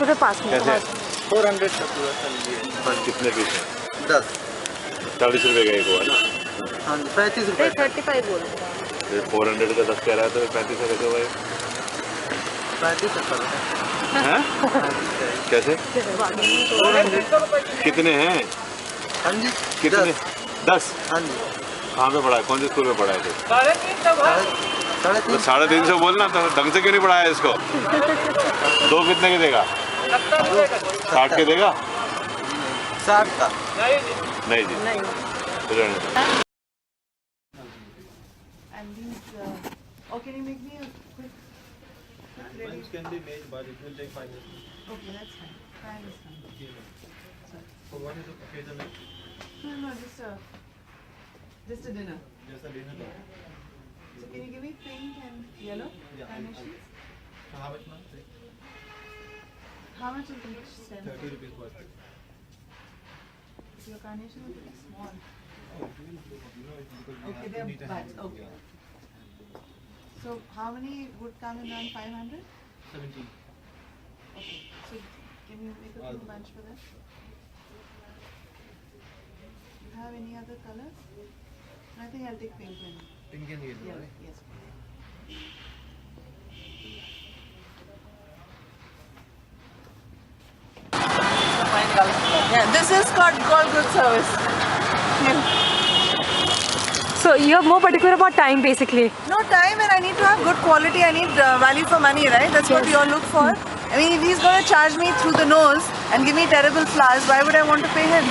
पूरे पास में। कैसे? 400 का पूरा सब्जी है। हाँ, कितने पीस है? 10। 40 रुपए का एक हुआ ना? हाँ जी, 35 रुपए। 35 बोल। 400 का 10 कह रहा है तो 35 का कैसे हुआ? 35 का हैं? कैसे? कितने हैं? हाँ जी, कितने? 10। हाँ जी, कहाँ पे पढ़ा है? कौन से स्कूल में पढ़ा है? तो 350। 350 बोलना तो ढंग से क्यों नहीं पढ़ाया इसको? 2 कितने के देगा? 60 के देगा? 60 का। नहीं जी, नहीं। तो रहने दो। And these, or can you make me a quick Lunch can be made, but it will take 5 minutes. Okay, that's fine. Fine is fine. So what is the occasion? No, just a dinner. Just a dinner. So can you give me pink and yellow carnations? So how much, ma'am? How much is each stem? 30 rupees per set. Your carnation is pretty small. Oh, it will, because Okay, we they're need a buds. hand. Okay. So how many would come in around 500? 17. Okay. So can you make a full bunch for them? You have any other colors? I think I'll take pink and Pink and yellow, yellow. right? Yes. Yeah, this is called good service. So you're more particular about time basically. No time, and I need to have good quality. I need value for money, right? That's what we all look for. I mean, if he's going to charge me through the nose and give me terrible flowers, why would I want to pay him?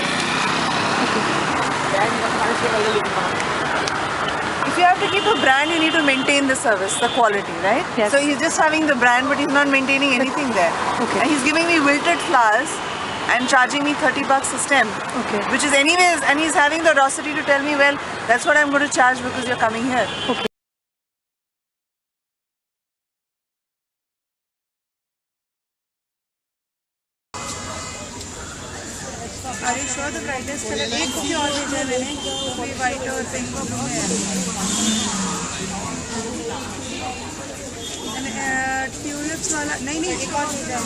If you have to keep a brand, you need to maintain the service, the quality, right? Yes. So he's just having the brand, but he's not maintaining anything there. Okay. And he's giving me wilted flowers and charging me $30 a stem. Okay. Which is anyways, and he's having the audacity to tell me, well, that's what I'm going to charge because you're coming here. Okay. Are you sure the brightest color? एक भी और भेजा है मैंने, वो भी white और pink और blue है. Tulips वाला नहीं एक और भेजा है.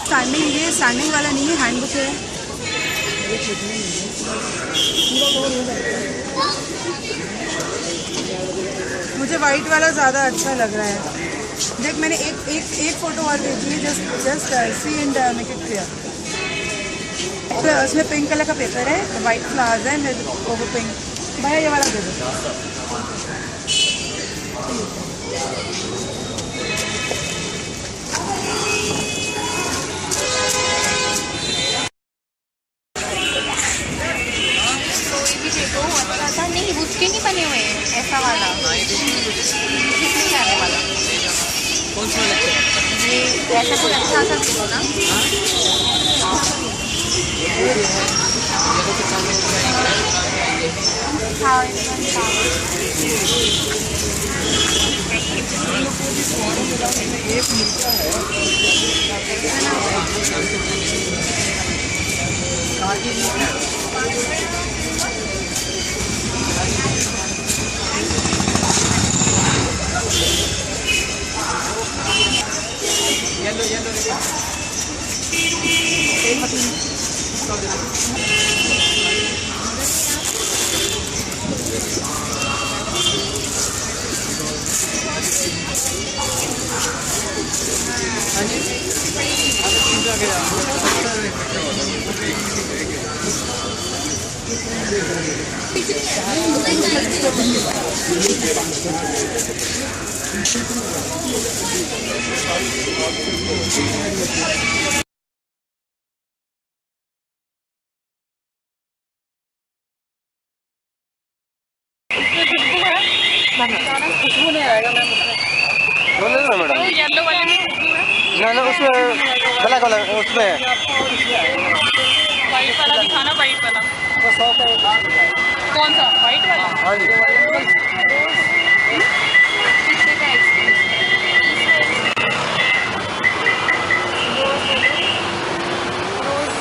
स्टैंडिंग वाला नहीं है, हैंडबुक है. मुझे वाइट वाला ज़्यादा अच्छा लग रहा है. देख मैंने एक फोटो और भेजी है, just see and make it clear. उसमें पिंक कलर का पेपर है, वाइट फ्लावर्स है, वो पिंक. भैया ये वाला दे दो. नहीं उसके नहीं बने हुए हैं, ऐसा वाला कितने का आने वाला? कौन सा वाला? ये ऐसा कुछ अच्छा सा देखो ना. हाँ खुशबू नहीं आएगा मैम उसमें. बोले ना मैडम. येलो वाले में खुशबू है. ना उसमें ब्लैक वाला उसमें वाइट वाला दिखाना, वाइट वाला. कौन सा? वाइट वाला. हाँ जी.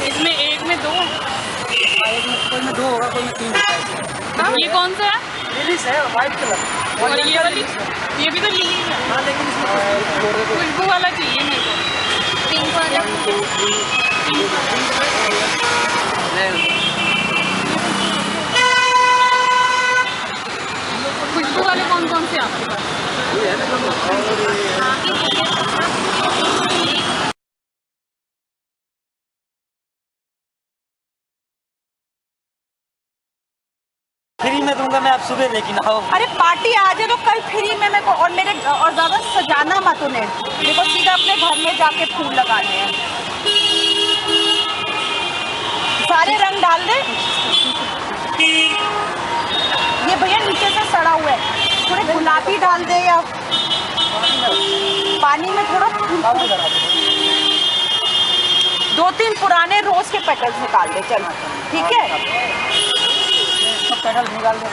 इसमें एक में दो. कोई में 2 होगा, कोई में 3 होगा. ये कौन सा है? लिलीज है वाइट कलर. और ये वाली, ये भी तो लिली है. हाँ लेकिन इसमें खुशबू वाला चाहिए मेरे को. खुशबू वाले कौन कौन से आपके पास? फ्री में दूंगा मैं, आप सुबह लेकिन आओ। अरे पार्टी आ जाए तो कल फ्री में मेरे को, और मेरे और ज़्यादा सजाना मत उन्हें, मेरे को सीधा अपने घर में जाके फूल लगाने हैं। सारे रंग डाल दे। ये भैया नीचे से सड़ा हुआ है, थोड़े गुलाबी डाल दे या पानी में थोड़ा दो तीन पुराने रोज के पेटल्स निकाल दे। चल ठीक है, पेडल निकाल दे।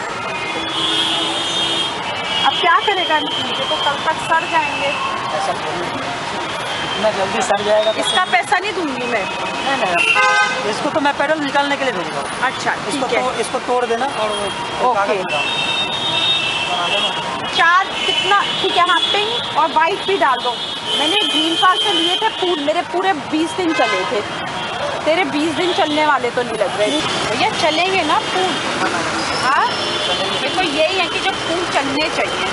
अब क्या करेगा, नीचे तो कल तक सड़ जाएंगे। ऐसा इतना जल्दी सड़ जाएगा तो इसका पैसा नहीं दूंगी मैं। नहीं, इसको तो मैं पेडल निकालने के लिए भेजूंगा। अच्छा इसको ठीक है, तो इसको तोड़ देना और वो ओके। कागज बना देना। चार कितना, ठीक है हाँ, पिंक और वाइट भी डाल दो। मैंने ग्रीन पार्क से लिए थे फूल, मेरे पूरे 20 दिन चले थे, तेरे 20 दिन चलने वाले तो नहीं लग रहे। भैया चलेंगे ना फूल? हाँ, देखो यही है कि जो फूल चलने चाहिए।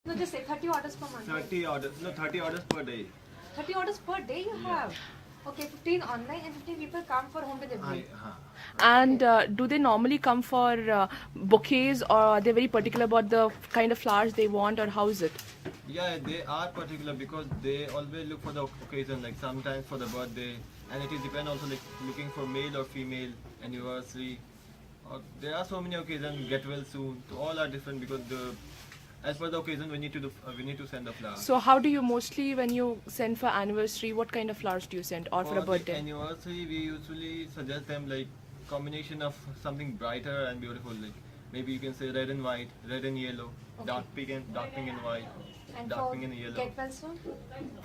No, just say 30 orders per month. 30 orders per day. 30 orders per day you have. Okay, 15 online and 15 people come for home delivery. And do they normally come for bouquets, or are they very particular about the kind of flowers they want, or how is it? Yeah, they are particular because they always look for the occasion, like sometimes for the birthday, and it is depend also like looking for male or female, anniversary. There are so many occasions, get well soon. So all are different because as per the occasion we need to send the flowers. So how do you mostly, when you send for anniversary, what kind of flowers do you send, or for a the birthday? anniversary, we usually suggest them like combination of something brighter and beautiful, like maybe you can say red and white, red and yellow, dark pink and white, And dark for pink and yellow. get well soon?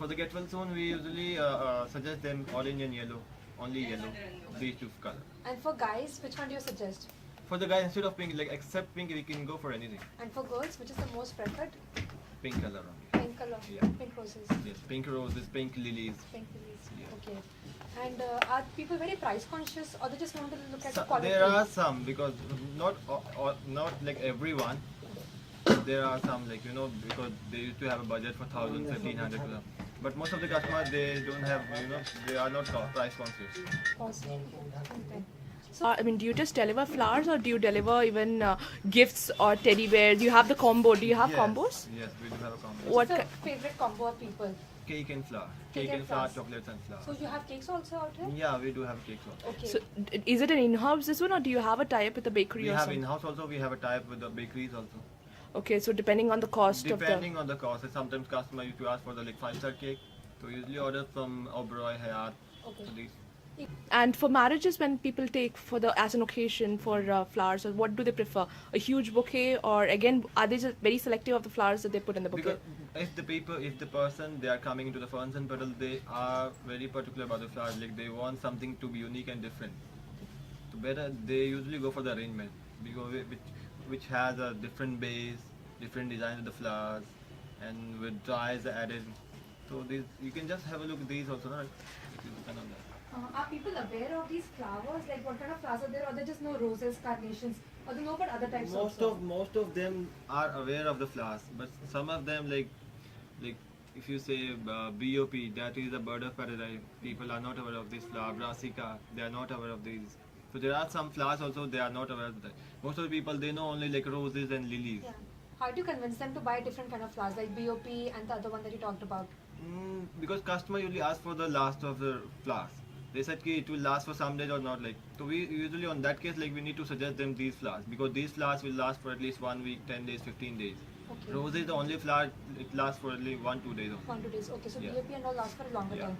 For the get well soon, we usually suggest them orange and yellow, only yellow, these two colors. And for guys, which one do you suggest? For the guys, instead of pink, like except pink, we can go for anything. And for girls, which is the most preferred? Pink color only. Pink color, Yeah. pink roses, Yes, pink roses, pink lilies. pink lilies. Yeah. Okay. And are people very price conscious, or they just want to look at the quality? There are some, because not like everyone. There are some, like because they used to have a budget for 1,000, 1,500. But most of the customers, they don't have, they are not price conscious. Okay. I mean, do you just deliver flowers, or do you deliver even gifts or teddy bears? You have the combo. Do you have Yes, combos? Yes, we do have a combo. What? What's your favorite combo of people? Cake and flour. Cake Cake and and flour, flowers. chocolates and flour. So you have cakes also out here? Yeah, we do have cakes also. Okay. So, is it an in-house this one, or do you have a tie-up with the bakery We or have something? in-house also, we have a tie-up with the bakeries also. Okay, so depending on the cost Depending on the cost, sometimes customer used to ask for the like 5-star cake. So usually order from Oberoi, Hayat. Okay. So these. And for marriages, when people take as an occasion for flowers, or what do they prefer? A huge bouquet, or again, are they just very selective of the flowers that they put in the bouquet? Because if the person they are coming into the ferns and petals, they are very particular about the flowers. Like they want something to be unique and different. So better they usually go for the arrangement, because which has a different base, different design of the flowers, and with dyes added. So these you can just have a look at these also, right? It will depend on that. Are people aware of these flowers? Like what kind of flowers are there? Or they just know roses, carnations, or they know about other types also? Most of them are aware of the flowers, but some of them like if you say BOP, that is a bird of paradise. People are not aware of this flower. Brassica, they are not aware of these. So there are some flowers also they are not aware of that. Most of the people they know only like roses and lilies. Yeah. How do you convince them to buy different kind of flowers like BOP and the other one that you talked about? Because customer usually ask for the last of the flowers. They said it will last for some days or not, like so we usually on that case like we need to suggest them these flowers, because these flowers will last for at least 1 week, 10 days, 15 days. Okay. Rose is the only flower it lasts for only 1-2 days only. 1-2 days. Okay, so Yeah. BOP and all last for a longer Yeah. time.